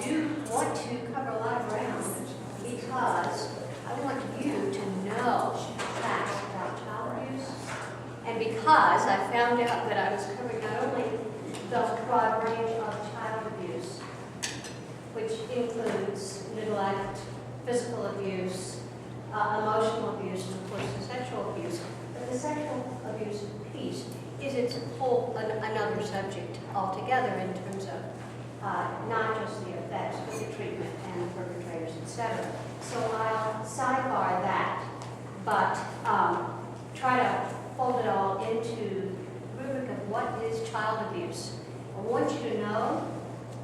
do want to cover a lot of ground because I want you to know facts about child abuse. And because I found out that I was covering not only the broad range of child abuse, which includes neglect, physical abuse, emotional abuse, and of course the sexual abuse, but the sexual abuse piece is its whole another subject altogether in terms of not just the effects, but the treatment and the perpetrators, etc. So I'll sidebar that, but try to fold it all into the rubric of what is child abuse. I want you to know,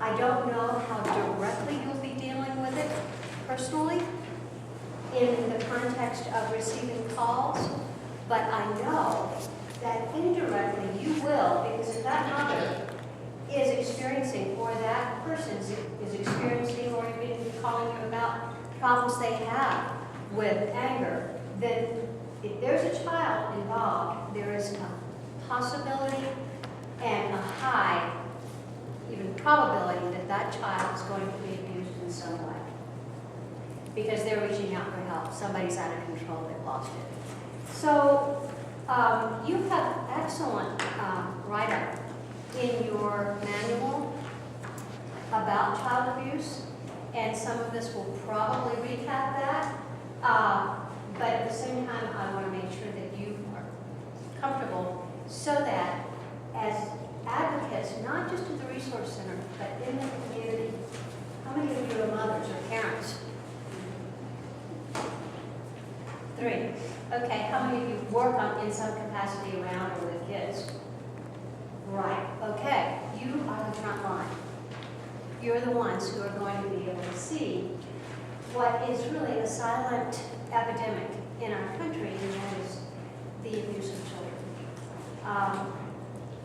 I don't know how directly you'll be dealing with it personally in the context of receiving calls, but I know that indirectly you will, because if that mother is experiencing, or that person is experiencing, or even calling you about problems they have with anger, then if there's a child involved, there is a possibility and a high, even probability that that child is going to be abused in some way. Because they're reaching out for help. Somebody's out of control, they've lost it. So you have excellent write-up in your manual about child abuse, and some of this will probably recap that. But at the same time, I want to make sure that you are comfortable so that as advocates, not just at the Resource Center, but in the community, how many of you are mothers or parents? 3. Okay, how many of you work in some capacity around or with kids? Right, okay, you are the front line. You're the ones who are going to be able to see what is really a silent epidemic in our country, and that is the abuse of children.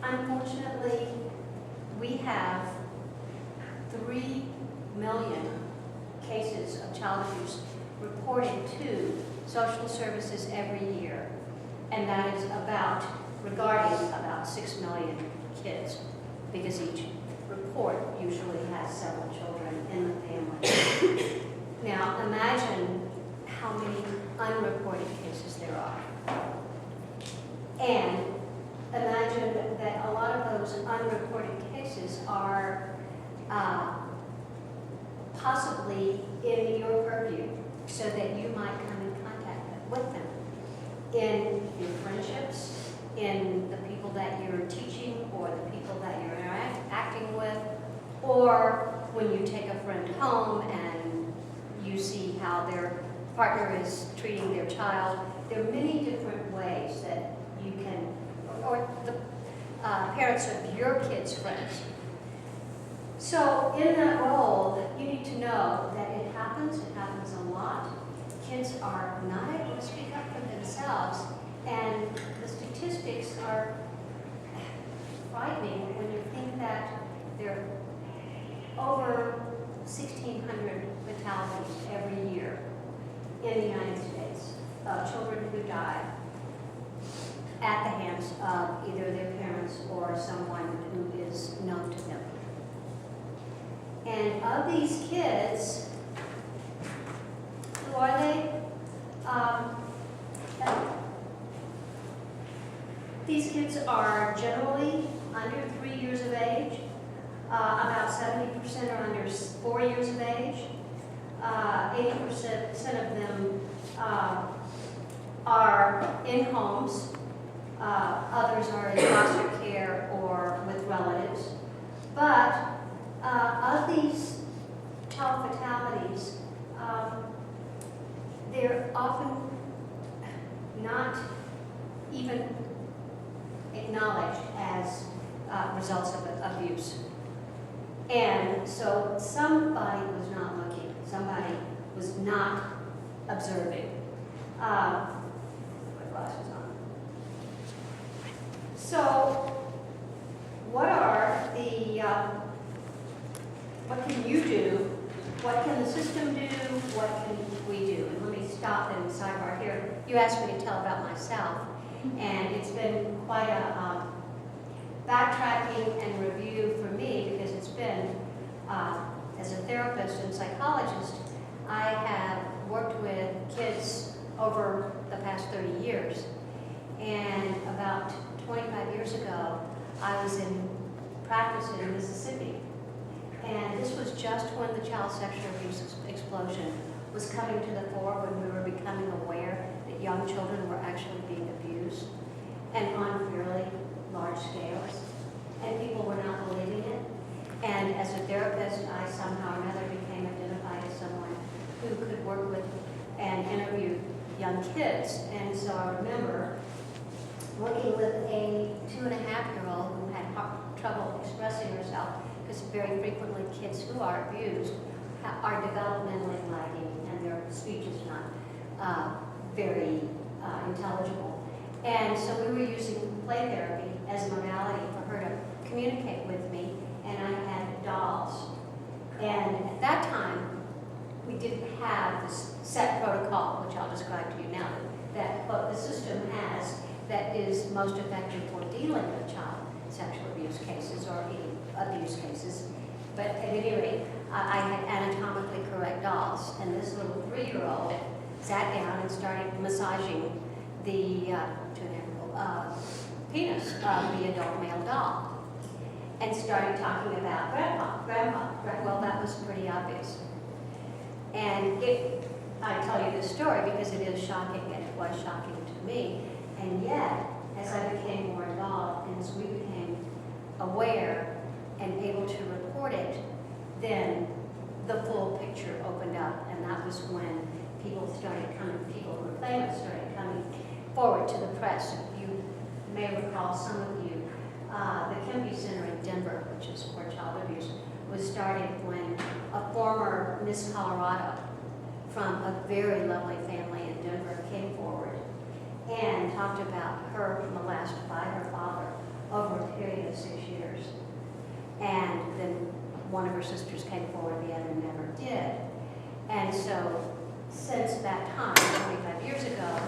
Unfortunately, we have 3 million cases of child abuse reported to social services every year, and that is regarding about 6 million kids, because each report usually has several children in the family. Now, imagine how many unreported cases there are. And imagine that a lot of those unreported cases are possibly in your purview, so that you might come in contact with them in your friendships, in the people that you're teaching, or the people that you're interacting with, or when you take a friend home and you see how their partner is treating their child. There are many different ways that you can, or the parents of your kids' friends. So in that role, you need to know that it happens a lot. Kids are not able to speak up for themselves, and the statistics are frightening when you think that there are over 1,600 fatalities every year in the United States of children who die at the hands of either their parents or someone who is known to them. And of these kids, who are they? These kids are generally under 3 years of age. About 70% are under 4 years of age. 80% of them are in homes. Others are in foster care or with relatives. But of these child fatalities, they're often not even acknowledged as results of abuse. And so somebody was not looking, somebody was not observing. Put my glasses on. So what are the, what can you do? What can the system do? What can we do? And let me stop and sidebar here. You asked me to tell about myself, and it's been quite a backtracking and review for me, because it's been as a therapist and psychologist, I have worked with kids over the past 30 years. And about 25 years ago, I was in practice in Mississippi. And this was just when the child sexual abuse explosion was coming to the fore, when we were becoming aware that young children were actually being abused, and on fairly large scales. And people were not believing it. And as a therapist, I somehow or another became identified as someone who could work with and interview young kids. And so I remember working with a 2.5-year-old who had trouble expressing herself, because very frequently kids who are abused are developmentally lagging and their speech is not very intelligible. And so we were using play therapy as a modality for her to communicate with me, and I had dolls. And at that time, we didn't have this set protocol, which I'll describe to you now, that the system has that is most effective for dealing with child sexual abuse cases or any abuse cases. But at any rate, I had anatomically correct dolls, and this little 3-year-old sat down and started massaging the penis of the adult male doll, and started talking about grandpa. Well, that was pretty obvious. And I tell you this story because it is shocking, and it was shocking to me. And yet, as I became more involved, and as we became aware and able to report it, then the full picture opened up, and that was when people who were famous started coming forward to the press. You may recall, some of you, the Kempe Center in Denver, which is where child abuse was started, when a former Miss Colorado from a very lovely family in Denver came forward and talked about her molested by her father over a period of 6 years. And then one of her sisters came forward, the other never did. And so since that time, 25 years ago,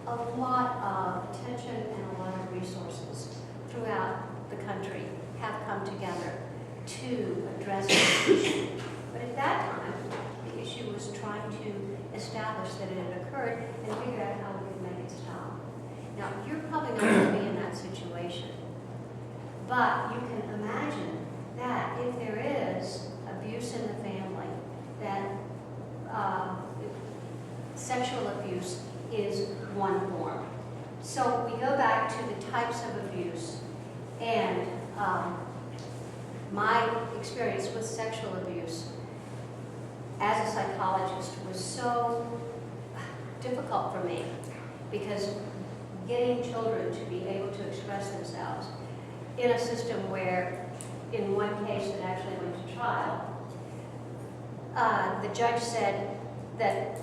a lot of attention and a lot of resources throughout the country have come together to address this issue. But at that time, the issue was trying to establish that it had occurred and figure out how we could make it stop. Now, you're probably not going to be in that situation, but you can imagine that if there is abuse in the family, that sexual abuse is one form. So we go back to the types of abuse, and my experience with sexual abuse as a psychologist was so difficult for me, because getting children to be able to express themselves in a system where, in one case that actually went to trial, the judge said that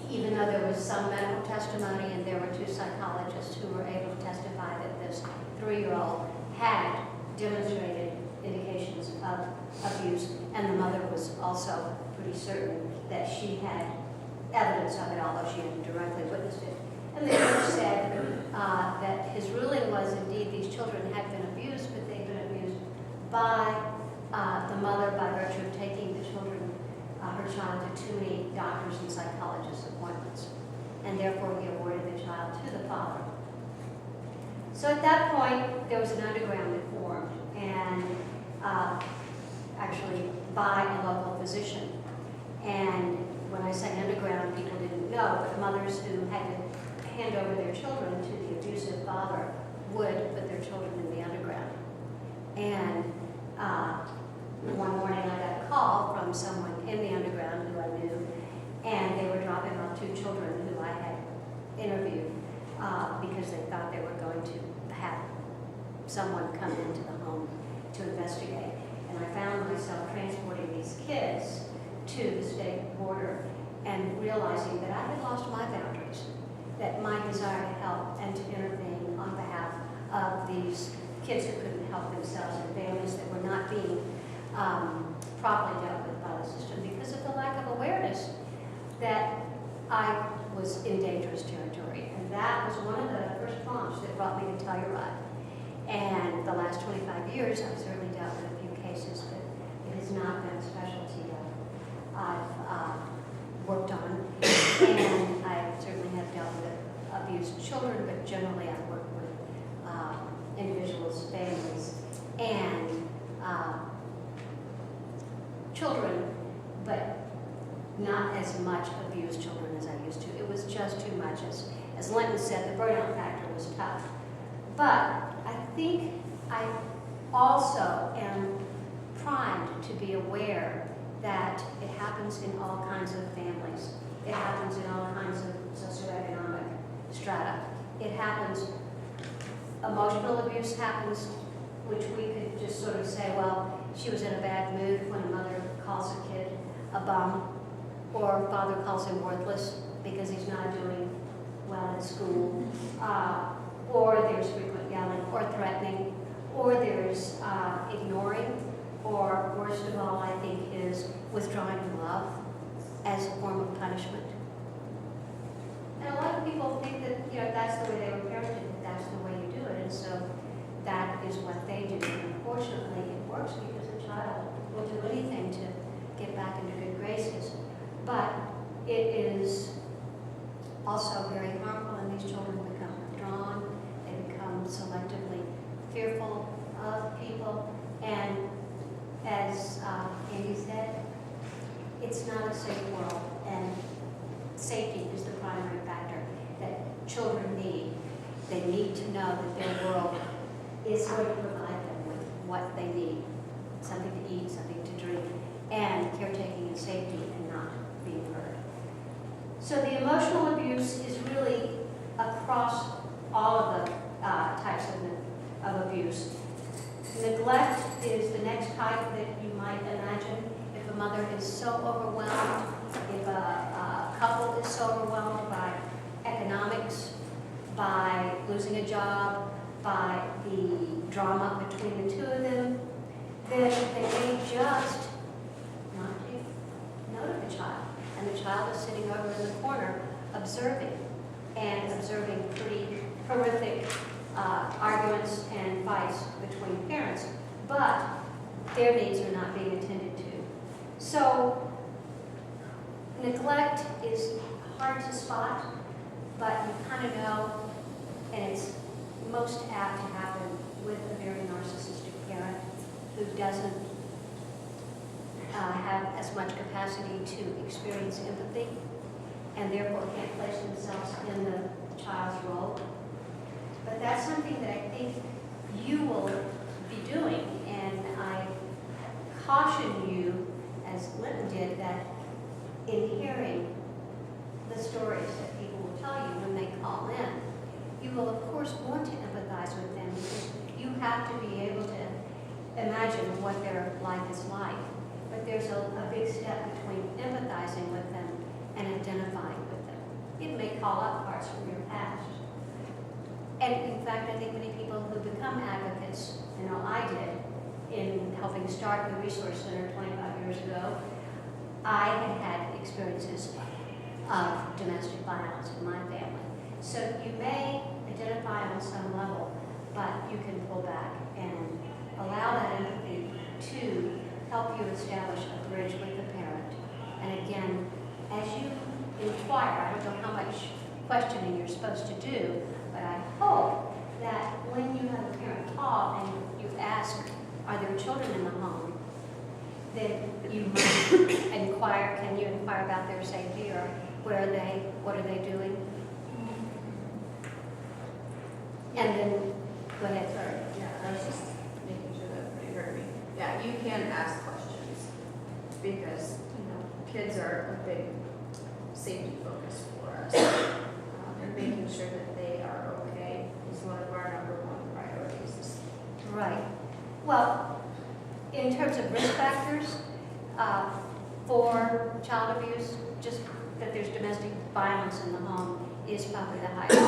even though there was some medical testimony and there were 2 psychologists who were able to testify that this 3-year-old had demonstrated indications of abuse, and the mother was also pretty certain that she had evidence of it, although she hadn't directly witnessed it. And the judge said that his ruling was indeed these children had been abused, but they'd been abused by the mother by virtue of taking the children, her child, to too many doctors and psychologists appointments, and therefore he awarded the child to the father. So at that point, there was an underground that formed, and actually by a local physician. And when I say underground, people didn't know, but mothers who had to hand over their children to the abusive father would put their children in the underground. And one morning I got a call from someone in the underground who I knew, and they were dropping off 2 children who I had interviewed because they thought they were going to have someone come into the home to investigate. And I found myself transporting these kids to the state border and realizing that I had lost my boundaries, that my desire to help and to intervene on behalf of these kids who couldn't help themselves and families that were not being properly dealt with by the system because of the lack of awareness that I was in dangerous territory. And that was one of the first prompts that brought me to Telluride. And the last 25 years, I've certainly dealt with a few cases, but it has not children, but not as much abused children as I used to. It was just too much. As Linton said, the burnout factor was tough. But I think I also am primed to be aware that it happens in all kinds of families. It happens in all kinds of socioeconomic strata. It happens, emotional abuse happens, which we could just sort of say, well, she was in a bad mood when a mother calls a kid a bum, or father calls him worthless because he's not doing well at school, or there's frequent yelling or threatening, or there's ignoring, or worst of all, I think, is withdrawing love as a form of punishment. And a lot of people think that, that's the way they were parented, that that's the way you do it, and so that is what they do. And unfortunately, it works because a child will do anything to get back into good graces. But it is also very harmful, and these children become withdrawn, they become selectively fearful of people, and as Andy said, it's not a safe world, and safety is the primary factor that children need. They need to know that their world is going to provide them with what they need, something to eat, something to drink, and caretaking and safety and not being hurt. So the emotional abuse is really across all of the types of abuse. Neglect is the next type that you might imagine. If a mother is so overwhelmed, if a couple is so overwhelmed by economics, by losing a job, by the drama between the two of them, then they may just not take note of the child. And the child is sitting over in the corner observing, and observing pretty horrific arguments and fights between parents, but their needs are not being attended to. So neglect is hard to spot, but you kind of know, and it's most apt to happen with a very narcissistic parent who doesn't have as much capacity to experience empathy, and therefore can't place themselves in the child's role. But that's something that I think you will be doing, and I caution you, as Linton did, that in hearing the stories that people will tell you when they call in, you will of course want to empathize with them, because you have to be able to imagine what their life is like. But there's a big step between empathizing with them and identifying with them. It may call up parts from your past. And in fact, I think many people who become advocates, I did, in helping start the Resource Center 25 years ago, I had experiences of domestic violence in my family. So you may identify on some level, but you can pull back and allow that empathy to help you establish a bridge with the parent. And again, as you inquire, I don't know how much questioning you're supposed to do, but I hope that when you have a parent call and you ask, are there children in the home, then you might inquire, can you inquire about their safety, or where are they, what are they doing? And then, go ahead. Sorry, yeah, I was just making sure that everybody heard me. Yeah, you can ask questions, because, kids are a big safety focus for us. And making sure that they are okay is one of our #1 priorities. Right. Well, in terms of risk factors for child abuse, just that there's domestic violence in the home is probably the highest,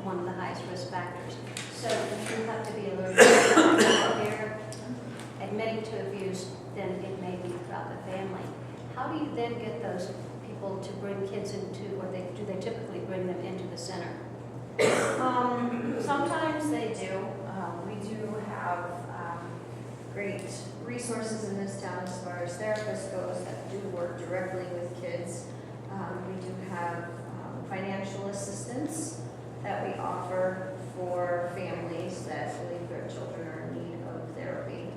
one of the highest risk factors. So you have to be alert. If they're admitting to abuse, then it may be throughout the family. How do you then get those people to bring kids into, or do they typically bring them into the center? Sometimes they do. We do have great resources in this town as far as therapists goes that do work directly with kids. We do have financial assistance that we offer for families that believe their children are in need of therapy.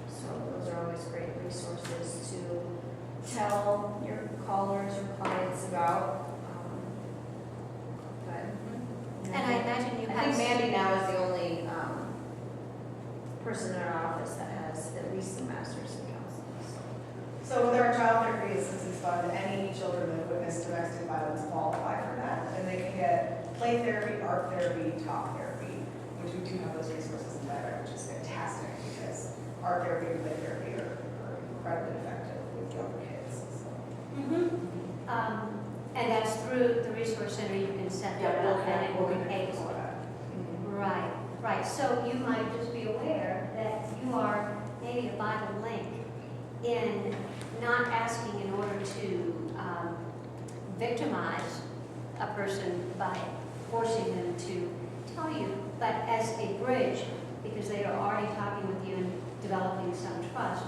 So those are always great resources to about. But. And I imagine you I have. think Mandy now is the only person in our office that has at least a master's in counseling. So with our child therapy assistance fund, any children that witness domestic violence qualify for that, and they can get play therapy, art therapy, talk therapy, which we do have those resources in Direct, which is fantastic because art therapy and play therapy are incredibly effective with younger kids. So. And that's through the resource center, you can set that up and it will be paid for. Right, right. So you might just be aware that you are maybe a vital link in not asking in order to victimize a person by forcing them to tell you, but as a bridge, because they are already talking with you and developing some trust,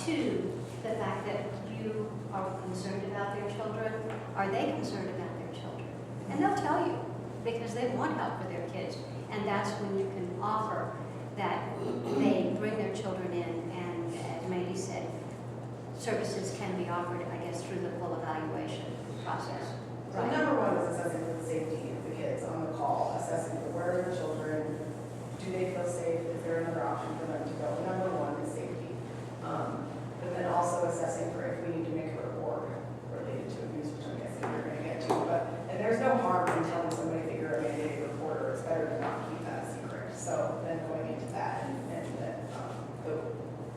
to the fact that you are concerned about their children. Are they concerned about their children? And they'll tell you because they want help for their kids. And that's when you can offer that they bring their children in, and as Mandy said, services can be offered, I guess, through the full evaluation process. So number one is assessing for the safety of the kids on the call, assessing for where are the children, do they feel safe, is there another option for them to go? Number one is safety. But then also assessing for if we need to make a report related to abuse, which I'm guessing you're going to get to. And there's no harm in telling somebody that you're a mandated reporter. It's better to not keep that a secret. So then going into that and then,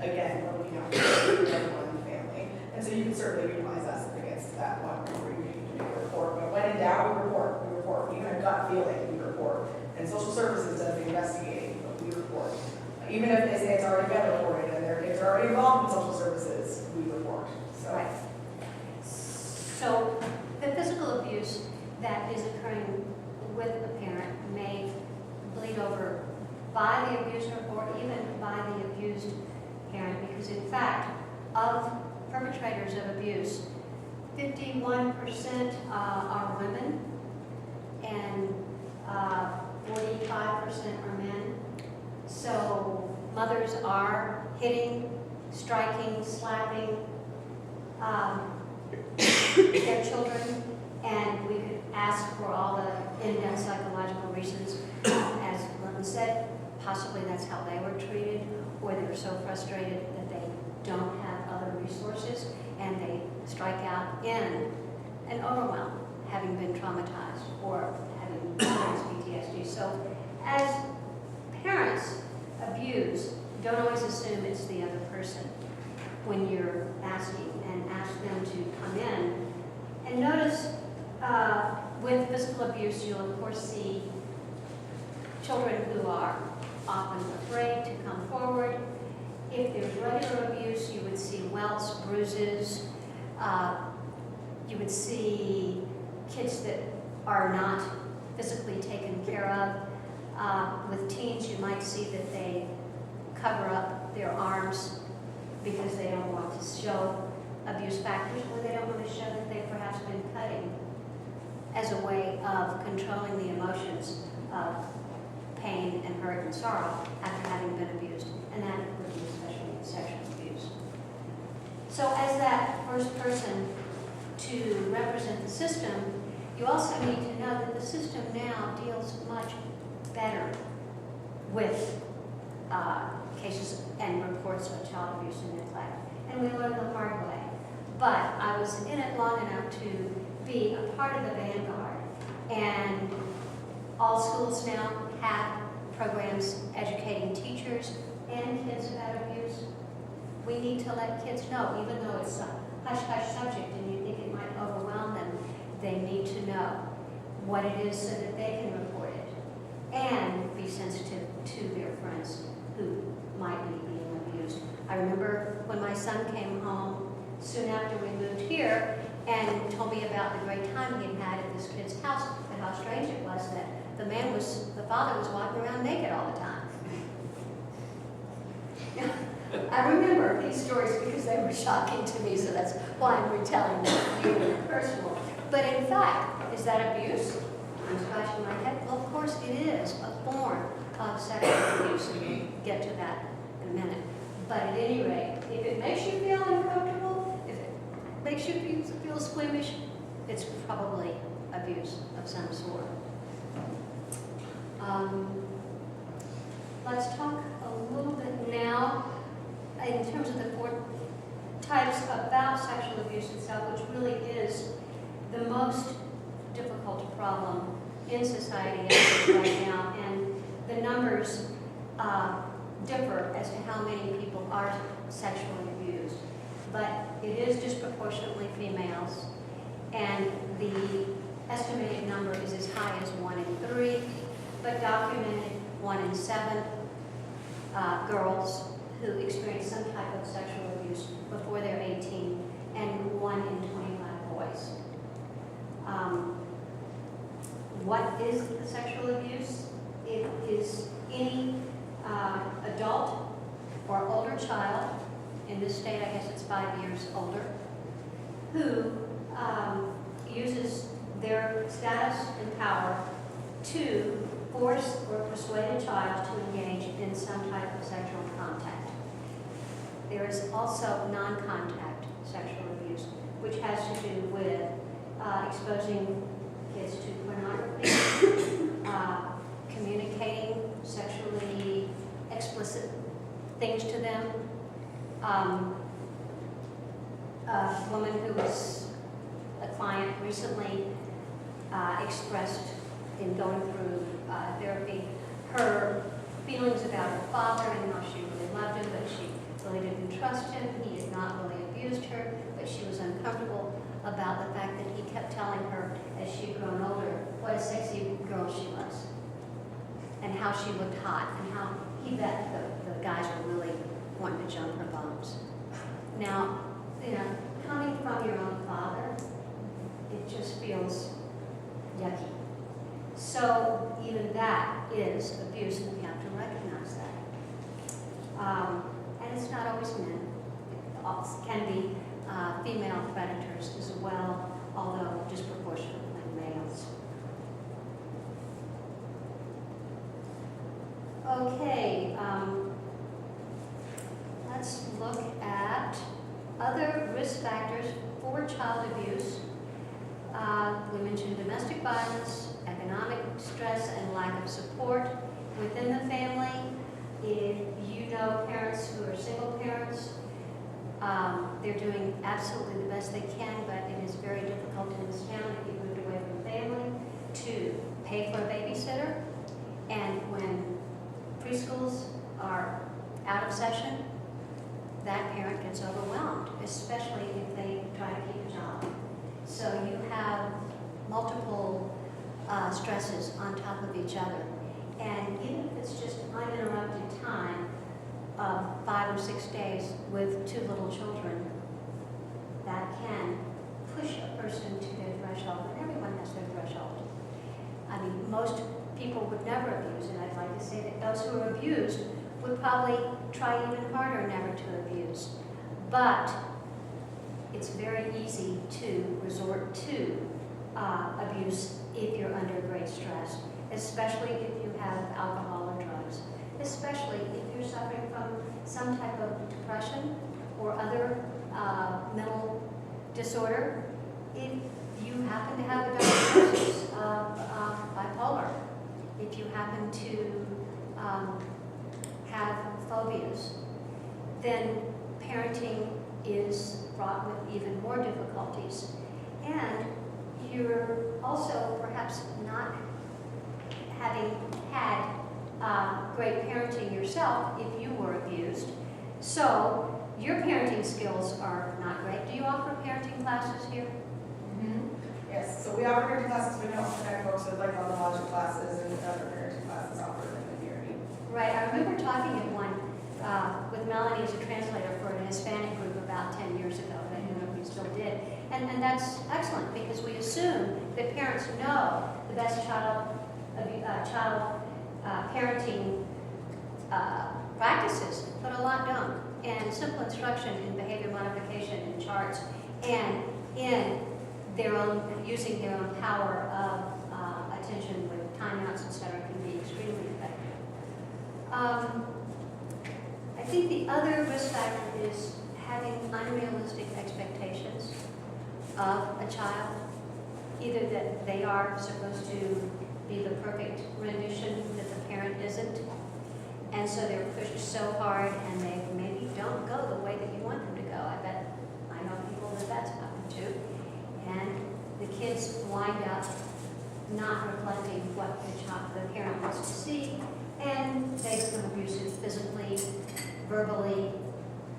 again, we're looking out for everyone in the family. And so you can certainly utilize us if it gets to that one where you need to make a report. But when in doubt, we report. We report. Even a gut feeling, we report. And social services does the investigating, but we report. Even if they say it's already been reported and their kids are already involved in social services, we report. So. Right. So the physical abuse that is occurring with a parent may bleed over by the abuser or even by the abused parent, because in fact, of perpetrators of abuse, 51% are women and 45% are men. So mothers are hitting, striking, slapping their children, and we could ask for all the in-depth psychological reasons. As Lynn said, possibly that's how they were treated, or they're so frustrated that they don't have other resources, and they strike out in an overwhelm, having been traumatized or having experienced PTSD. So as parents abuse, don't always assume it's the other person when you're asking, and ask them to come in. And notice with physical abuse, you'll of course see children who are often afraid to come forward. If there's regular abuse, you would see welts, bruises. You would see kids that are not physically taken care of. With teens, you might see that they cover up their arms because they don't want to show abuse factors, or they don't want to show that they've perhaps been cutting as a way of controlling the emotions of pain and hurt and sorrow after having been abused, and that includes especially sexual abuse. So as that first person to represent the system, you also need to know that the system now deals much better with cases and reports of child abuse and neglect. And we learned the hard way. But I was in it long enough to be a part of the vanguard. And all schools now have programs educating teachers and kids about abuse. We need to let kids know, even though it's a hush-hush subject and you think it might overwhelm them, they need to know what it is so that they can report it and be sensitive to their friends who might be being abused. I remember when my son came home soon after we moved here and told me about the great time he had at this kid's house, and how strange it was that the father was walking around naked all the time. I remember these stories because they were shocking to me, so that's why I'm retelling them to you in personal. But in fact, is that abuse? I'm scratching my head. Well, of course it is a form of sexual abuse, and we'll get to that in a minute. But at any rate, if it makes you feel uncomfortable, if it makes you feel squeamish, about sexual abuse itself, which really is the most difficult problem in society right now, and the numbers differ as to how many people are sexually abused. But it is disproportionately females, and the estimated number is as high as 1 in 3, but documented 1 in 7 girls who experience some type of sexual abuse before they're 18, and 1 in 25 boys. What is the sexual abuse? It is any adult or older child, in this state I guess it's 5 years older, who uses their status and power to force or persuade a child to engage in some type of sexual contact. There is also non-contact sexual abuse, which has to do with exposing kids to pornography, communicating sexually explicit things to them. A woman who was a client recently expressed in going through therapy her feelings about her father and how she really loved him, but she really didn't trust him. He had not really abused her, but she was uncomfortable about the fact that he kept telling her as she'd grown older what a sexy girl she was and how she looked hot and how he bet the guys were really wanting to jump her bones. Now, coming from your own father, it just feels yucky. So even that is abuse, and we have to recognize that. And it's not always men. It also can be female predators as well, although disproportionately males. Okay, let's look at other risk factors for child abuse. We mentioned domestic violence, economic stress, and lack of support within the family. If you know parents who are single parents, they're doing absolutely the best they can, but it is very difficult in this town if you moved away from family to pay for a babysitter. And when preschools are out of session, that parent gets overwhelmed, especially if they try to keep a job. So you have multiple stresses on top of each other. And even if it's just uninterrupted time of 5 or 6 days with 2 little children, that can push a person to their threshold, and everyone has their threshold. I mean, most people would never abuse, and I'd like to say that those who are abused would probably try even harder never to abuse. But it's very easy to resort to abuse if you're under great stress, especially if you have alcohol or drugs, especially if you're suffering from some type of depression or other mental disorder, if you happen to have a diagnosis of bipolar, if you happen to have phobias, then parenting is fraught with even more difficulties. And you're also perhaps not having had great parenting yourself if you were abused. So your parenting skills are not great. Do you offer parenting classes here? Yes, so we offer parenting classes, we don't connect folks with like logic classes and other parenting classes offered in the community. Right, I remember talking at one with Melanie as a translator for an Hispanic group about 10 years ago. I don't know if we still did. And that's excellent because we assume that parents know the best child parenting practices, but a lot don't. And simple instruction in behavior modification and charts and in their own, using their own power of attention with timeouts, etc., can be extremely effective. I think the other risk factor is having unrealistic expectations of a child, either that they are supposed to be the perfect rendition that the parent isn't, and so they're pushed so hard and they maybe don't go the way that you want them to go. I bet I know people wind up not reflecting what the parent wants to see, and they become abusive physically, verbally,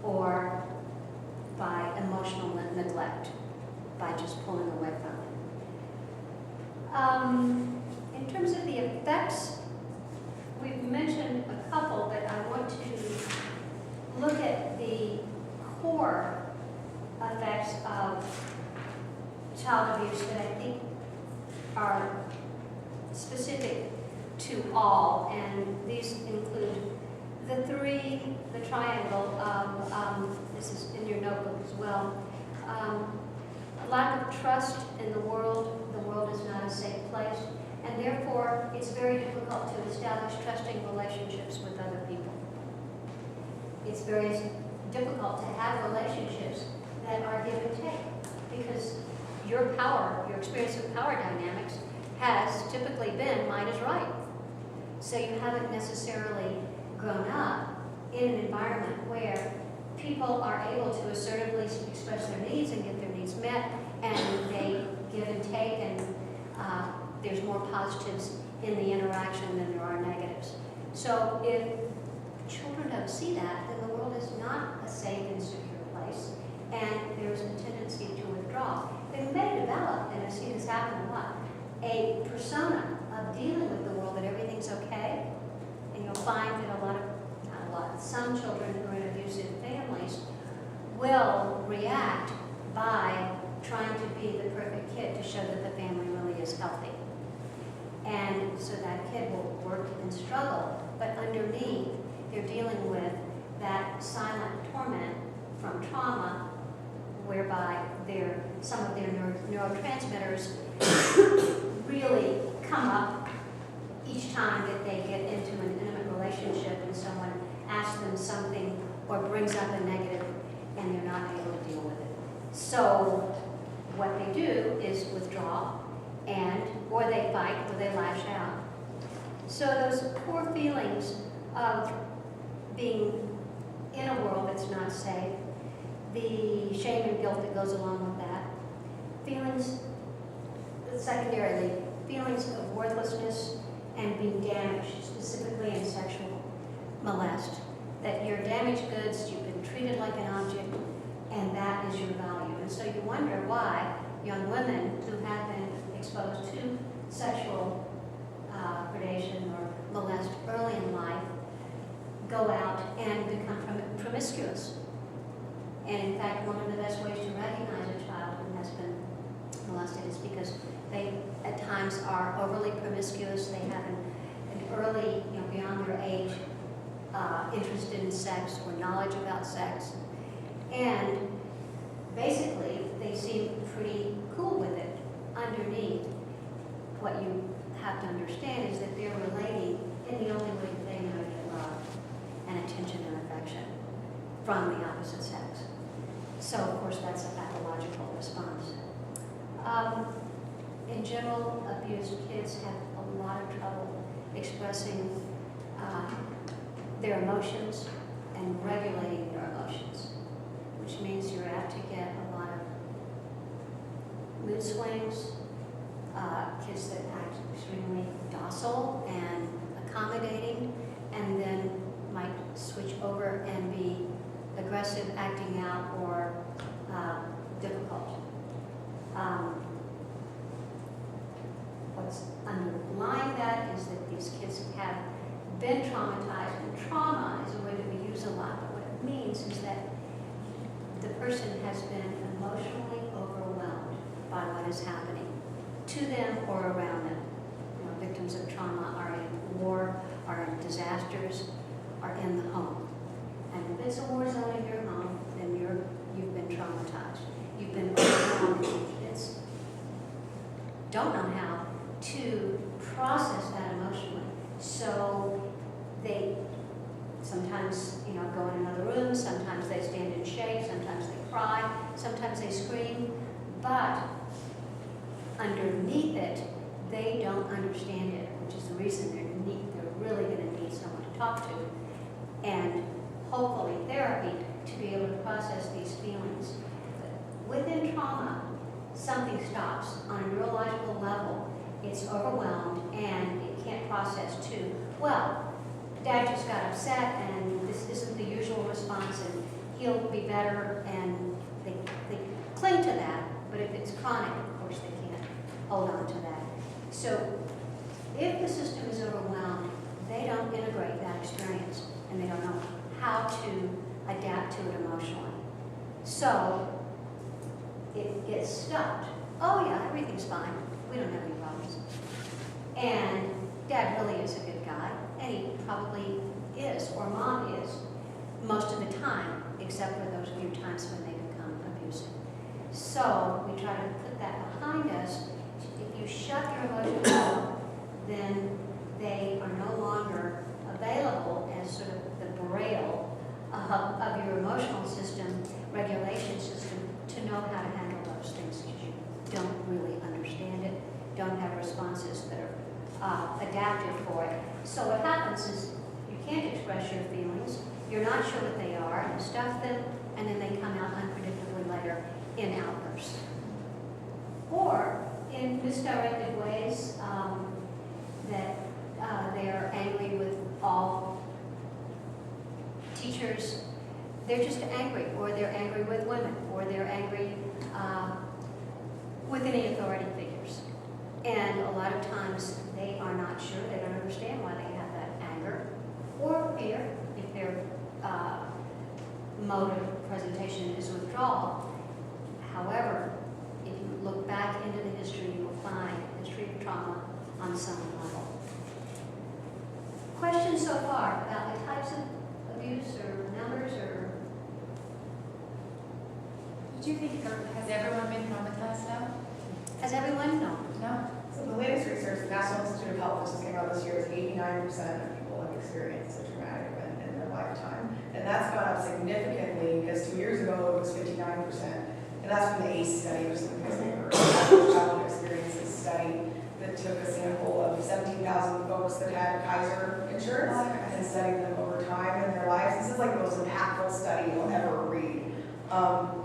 or by emotional neglect, by just pulling away from it. In terms of the effects, we've mentioned a couple, but I want to look at the core effects of child abuse that I think are specific to all, and these include the triangle of, this is in your notebook as well, lack of trust in the world is not a safe place, and therefore it's very difficult to establish trusting relationships with other people. It's very difficult to have relationships that are give and take, because your experience of power dynamics has typically been mine is right. So you haven't necessarily grown up in an environment where people are able to assertively express their needs and get their needs met, and they give and take, and there's more positives in the interaction than there are negatives. So if children don't see that, then the world is not a safe and secure place, and there's a tendency to withdraw. They may develop, and I see this happen a lot, a persona of dealing with the world that everything's okay, and you'll find that some children who are in abusive families will react by trying to be the perfect kid to show that the family really is healthy. And so that kid will work and struggle, but underneath they're dealing with that silent torment from trauma, whereby some of their neurotransmitters really come up each time that they get into an intimate relationship and someone asks them something or brings up a negative and they're not able to deal with it. So what they do is withdraw, or they fight, or they lash out. So those core feelings of being in a world that's not safe, the shame and guilt that goes along with that, feelings, secondarily, feelings of worthlessness and being damaged, specifically in sexual molest, that you're damaged goods, you've been treated like an object, and that is your value. And so you wonder why young women who have been exposed to sexual predation or molest early in life go out and become promiscuous. And in fact, one of the best ways to recognize a child who has been molested is because they at times are overly promiscuous. They have an early, beyond their age, interested in sex or knowledge about sex. And basically, they seem pretty cool with it. Underneath, what you have to understand is that they're relating in the only way that they know to get love and attention and affection from the opposite sex. So, of course, that's a pathological response. In general, abused kids have a lot of trouble expressing their emotions and regulating their emotions, which means you're apt to get a lot of mood swings, kids that act extremely docile and accommodating, and then might switch over and be aggressive, acting out, or difficult. What's underlying that is that these kids have been traumatized, and trauma is a word that we use a lot, but what it means is that the person has been emotionally overwhelmed by what is happening to them or around them. Victims of trauma are in war, are in disasters, are in the home. And if it's a war zone in your home, then you've been traumatized. You've been overwhelmed. Kids don't know how to process that emotionally. So they sometimes, go in another room, sometimes they stand and shake, sometimes they cry, sometimes they scream, but underneath it, they don't understand it, which is the reason they're really going to need someone to talk to, and hopefully therapy to be able to process these feelings. But within trauma, something stops on a neurological level, it's overwhelmed and it can't process too. Well, dad just got upset and this isn't the usual response and he'll be better, and they cling to that, but if it's chronic, of course, they can't hold on to that. So if the system is overwhelmed, they don't integrate that experience and they don't know how to adapt to it emotionally. So it gets stuck. Oh yeah, everything's fine. We don't have any problems. And dad really is a good guy, and he probably is, or mom is, most of the time, except for those few times when they become abusive. So we try to put that behind us. If you shut your emotions down, then they are no longer available as sort of the braille of your emotional system, regulation system, to know how to handle those things, because you don't really understand it, don't have responses that are adaptive for it. So what happens is you can't express your feelings, you're not sure what they are, you stuff them, and then they come out unpredictably later in outbursts. Or in misdirected ways that they are angry with all teachers. They're just angry, or they're angry with women, or they're angry with any authority figures. And a lot of times they are not sure, they don't understand why they have that anger or fear, if their mode of presentation is withdrawal. However, if you look back into the history, you will find history of trauma on some level. Questions so far about the types of abuse or numbers or? Did you think, has everyone been traumatized now? Has everyone? No. No? So the latest research, the National Institute of Health, which just came out this year, is 89% of people have experienced a traumatic event in their lifetime. And that's gone up significantly, because 2 years ago it was 59%. And that's from the ACE study, which is the Average Childhood Experiences study, that took a sample of 17,000 folks that had Kaiser insurance and studied them over time in their lives. This is like the most impactful study you'll ever read.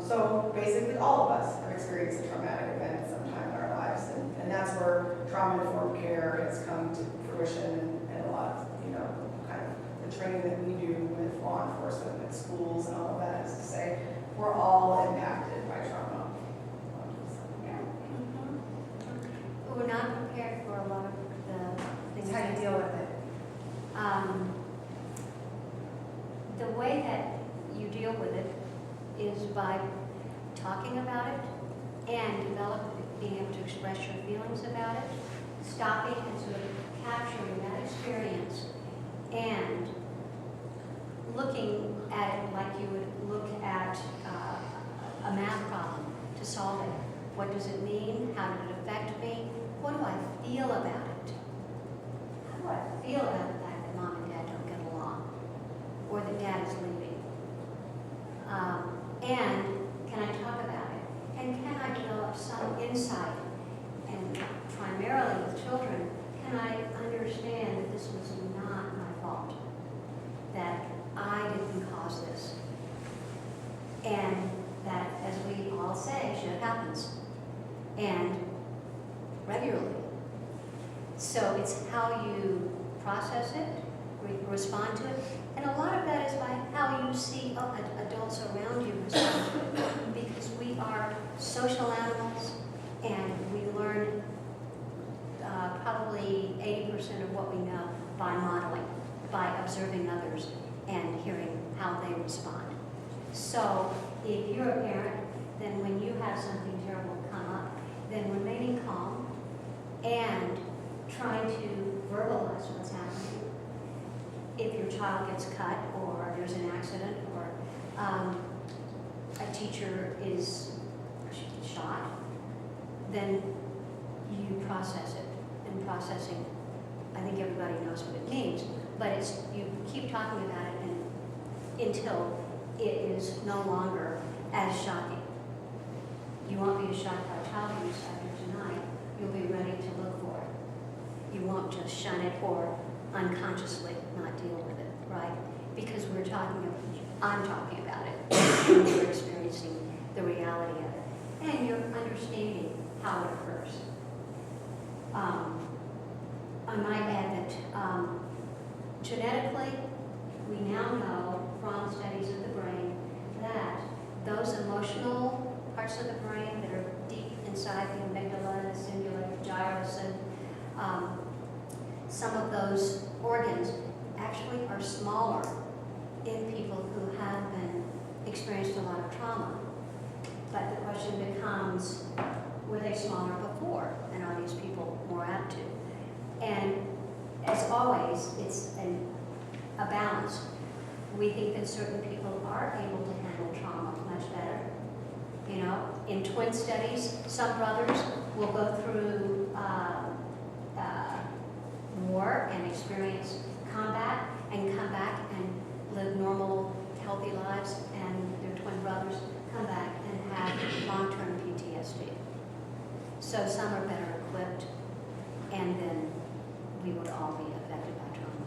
So basically all of us have experienced a traumatic event at some time in our lives, and that's where trauma-informed care has come to fruition, and a lot of, kind of the training that we do with law enforcement at schools and all of that is to say, we're all impacted by trauma. Yeah. We're not prepared for a lot of the things. How do you deal with it? The way that you deal with it is by talking about it and being able to express your feelings about it, stopping and sort of capturing that experience and looking at it like you would look at a math problem to solve it. What does it mean? How did it affect me? What do I feel about it? How do I feel about the fact that mom and dad don't get along, or that dad is leaving? And can I talk about it? And can I develop some insight? And primarily with children, can I understand that this was not my fault? That I didn't cause this? And that, as we all say, shit happens. And regularly. So it's how you process it, respond to it, and a lot of that is by how you see adults around you respond to it, because we are social animals, and we learn probably 80% of what we know by modeling, by observing others and hearing how they respond. So if you're a parent, then when you have something terrible come up, then remaining calm and trying to verbalize what's happening. If your child gets cut, or there's an accident, or a teacher is shot, then you process it. And processing, I think everybody knows what it means, but it's, you keep talking about it until it is no longer as shocking. You won't be as shocked by child abuse after tonight. You'll be ready to look for it. You won't just shun it or unconsciously not deal with it, right? Because I'm talking about it, and you're experiencing the reality of it. And you're understanding genetically, we now know from studies of the brain that those emotional parts of the brain that are deep inside the amygdala, the cingulate gyrus, and some of those organs actually are smaller in people who have been experienced a lot of trauma. But the question becomes, were they smaller before, and are these people more apt to? And as always, it's a balance. We think that certain people are able to handle trauma much better. You know, in twin studies, some brothers will go through war and experience combat and come back and live normal, healthy lives, and their twin brothers come back and have long-term PTSD. So some are better equipped, and then we would all be affected by trauma.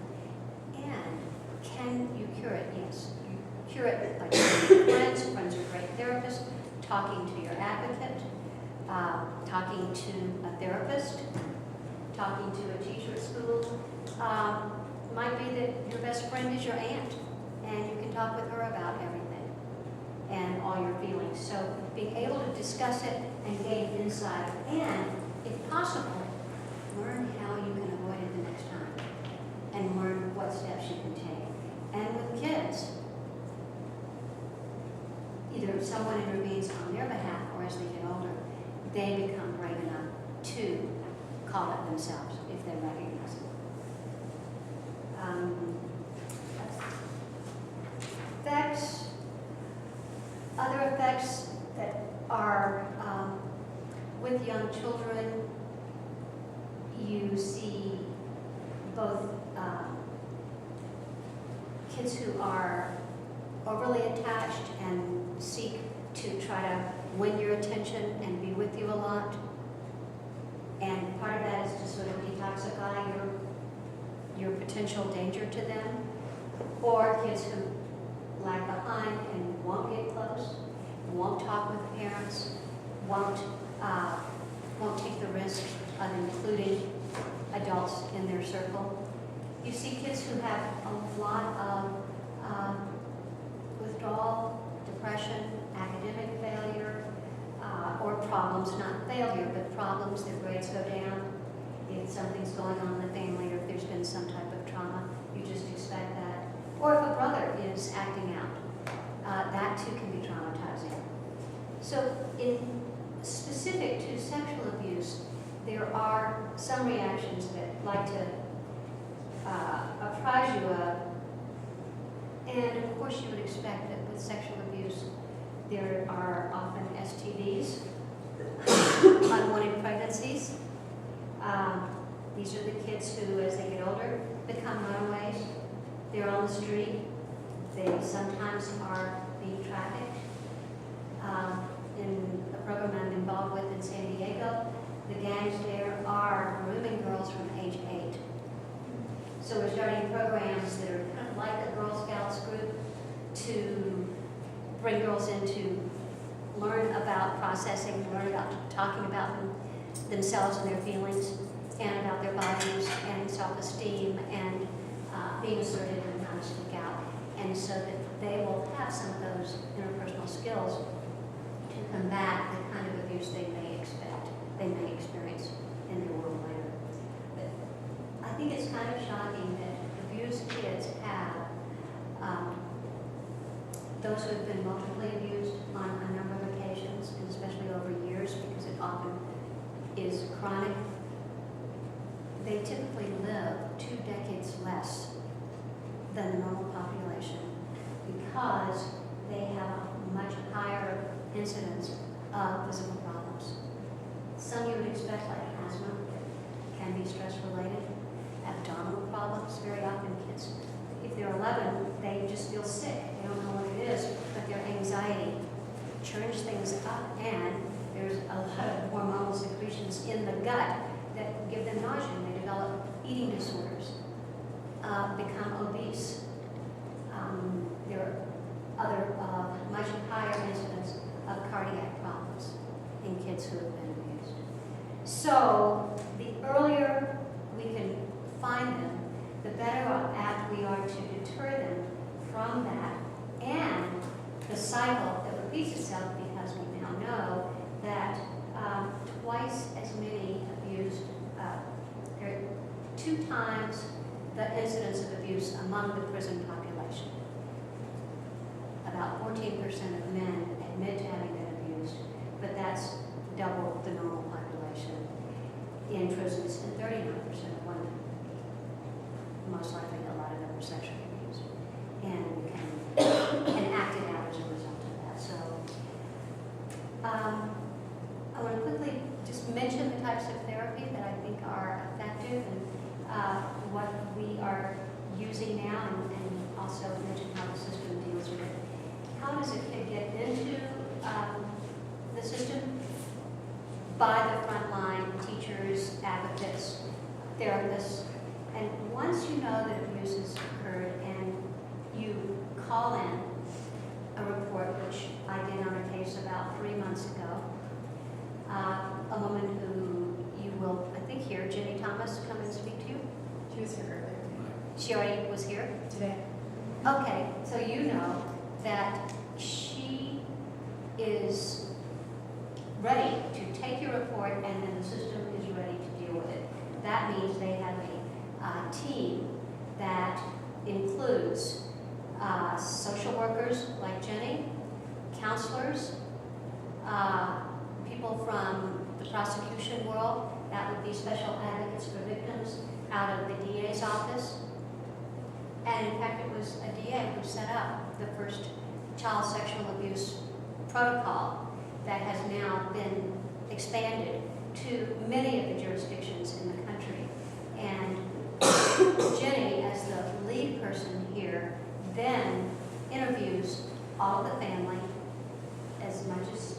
And can you cure it? Yes. You cure it by talking to friends. Friends are great therapists. Talking to your advocate, talking to a therapist, talking to a teacher at school. Might be that your best friend is your aunt, and you can talk with her about everything and all your feelings. So being able to discuss it and gain insight, and if possible, learn how you can avoid it the next time, and learn what steps you can take. And with kids, either someone intervenes on their behalf, or as they get older, they become brave enough to call it themselves if they recognize it. Other effects that are with young children, you see both kids who are overly attached and seek to try to win your attention and be with you a lot. And part of that is to sort of detoxify your potential danger to them. Or kids who lag behind and won't get close, won't talk with parents, won't take the risk of including adults in their circle. You see kids who have a lot of withdrawal, depression, academic failure, or problems, not failure, but problems, their grades go down. If something's going on in the family, or if there's been some type of trauma, you just expect that. Or if a brother is acting out, that too can be traumatizing. So in specific to sexual abuse, there are some reactions that like to apprise you of. And of course you would expect that with sexual abuse, there are often STDs, unwanted pregnancies. These are the kids who, as they get older, become runaways. They're on the street. They sometimes are being trafficked. In a program I'm involved with in San Diego, the gangs there are grooming girls from age 8. So we're starting programs that are kind of like a Girl Scouts group to bring girls in to learn about processing, learn about talking about themselves and their feelings, and about their bodies and self-esteem, and being assertive and how to speak out, and so that they will have some of those interpersonal skills to combat the kind of abuse they may experience in their world later. But I think it's kind of shocking that abused kids have those who have been multiply abused on a number of occasions, and especially over years, because it often is chronic. They typically live 2 decades less than the normal population because they have a much higher incidence of physical problems. Some you would expect, like asthma, can be stress-related. Abdominal problems, very often kids, if they're 11, they just feel sick. They don't know what it is, but their anxiety churns things up, and there's a lot of hormonal secretions in the gut that give them nausea, and they develop eating disorders, become obese. There are other much higher incidence of cardiac problems in kids who have been abused. So the earlier we can find them, the better off we cycle that repeats itself because we now know that twice as many abused, there are 2 times the incidence of abuse among the prison population. About 14% of men admit to having been abused, but that's double the normal population in prisons, and 39% of women. Most likely, a lot of them were sexually abused and acted out as a result of that. So, I want to quickly just mention the types of therapy that I think are effective and what we are using now, and also mention how the system deals with it. How does a kid get into the system? By the frontline teachers, advocates, therapists. And once you know that abuse has occurred and you call in a report, which I did on a case about 3 months ago, a woman who you will, I think, hear, Jenny Thomas, come and speak to you. She was here earlier She already was here? today. Okay, so you know that she is ready to take your report and then the system is ready to deal with it. That means they have a team that includes social workers like Jenny, counselors, people from the prosecution world, that would be special advocates for victims out of the DA's office. And in fact, it was a DA who set up the first child sexual abuse protocol that has now been expanded to many of the jurisdictions in the country. And Jenny, as the lead person here, then interviews all of the family as much as,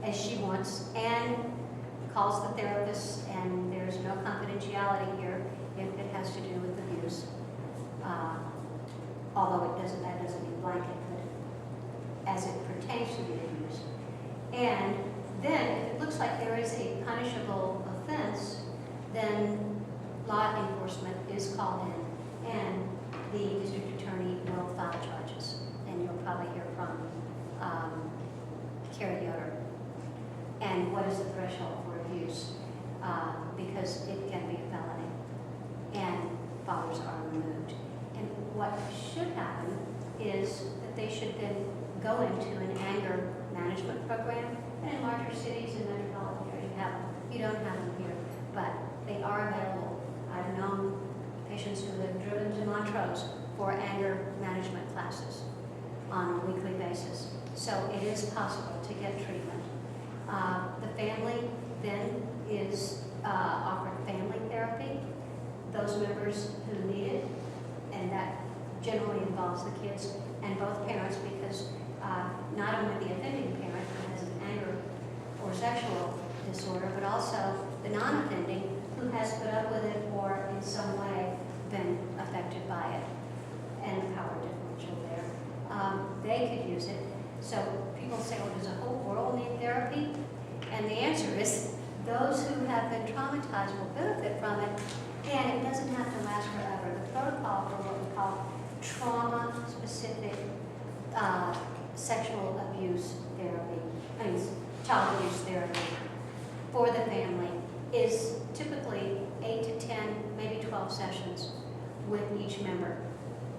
as she wants, and calls the therapist, and there's no confidentiality here if it has to do with abuse. Although that doesn't mean blanket, but as it pertains to the abuse. And then, if it looks like there is a punishable offense, then law enforcement is called in, and the district attorney will file charges. And you'll probably hear from Carrie Yoder. And what is the threshold for abuse? Because it can be a felony, and fathers are removed. And what should happen is that they should then go into an anger management program. And in larger cities and metropolitan areas, you have them. You don't have them here, but they are available. I've known patients who have driven to Montrose for anger management classes on a weekly basis. So it is possible to get treatment. The family then is offered family therapy. Those members who need it, and that generally involves the kids and both parents, because not only the offending parent who has an anger or sexual disorder, but also the non-offending who has put up with it or in some way been affected by it, and the power differential there. They could use it. So people say, well, does the whole world need therapy? And the answer is, those who have been traumatized will benefit from it, and it doesn't have to last forever. The protocol for what we call trauma-specific sexual abuse therapy, child abuse therapy for the family is typically 8 to 10, maybe 12 sessions with each member.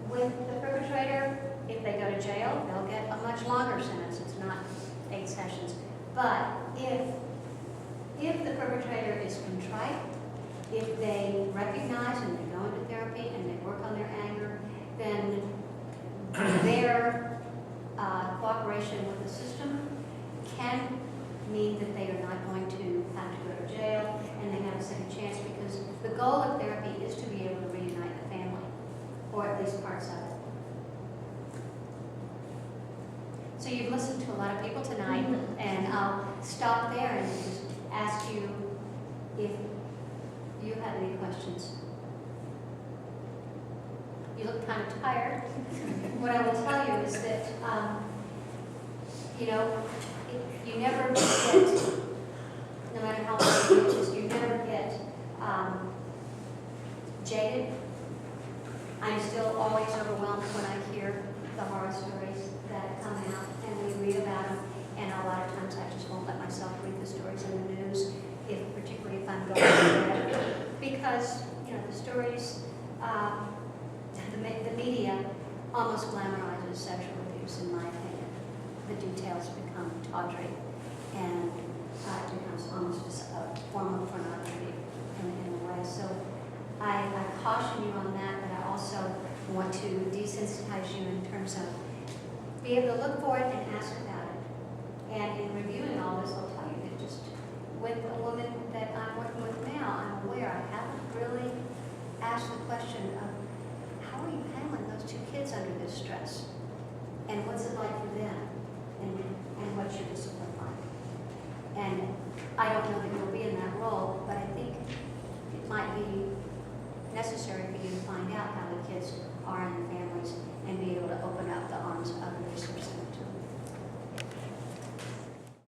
With the perpetrator, if they go to jail, they'll get a much longer sentence. It's not 8 sessions. But if the perpetrator is contrite, if they recognize and they go into therapy and they work on their anger, then their cooperation with the system can mean that they are not going to have to go to jail, and they have a second chance, because the goal of therapy is to be able to reunite the family, or at least parts of it. So you've listened to a lot of people tonight, and I'll stop there and just ask you if you have any questions. You look kind of tired. What I will tell you is that, you never get, no matter how long it is, you never get jaded. I'm still always overwhelmed when I hear the horror stories that come out, and we read about them, and a lot of times I just won't let myself read the stories in the news, particularly if I'm going to bed, because, you know, the stories, the media almost glamorizes sexual abuse, in my opinion. The details become tawdry, and it becomes almost a form of pornography in a way. So I caution you on that, but I also want to desensitize you in terms of be able to look for it and ask about it. And in reviewing all this, I'll tell you that just with a woman that I'm working with now, I'm aware I haven't really asked the question of how are you handling those two kids under this stress? And what's it like for them? And what's your discipline like? And I don't know that you'll be in that role, but I think it might be necessary for you to find out how the kids are in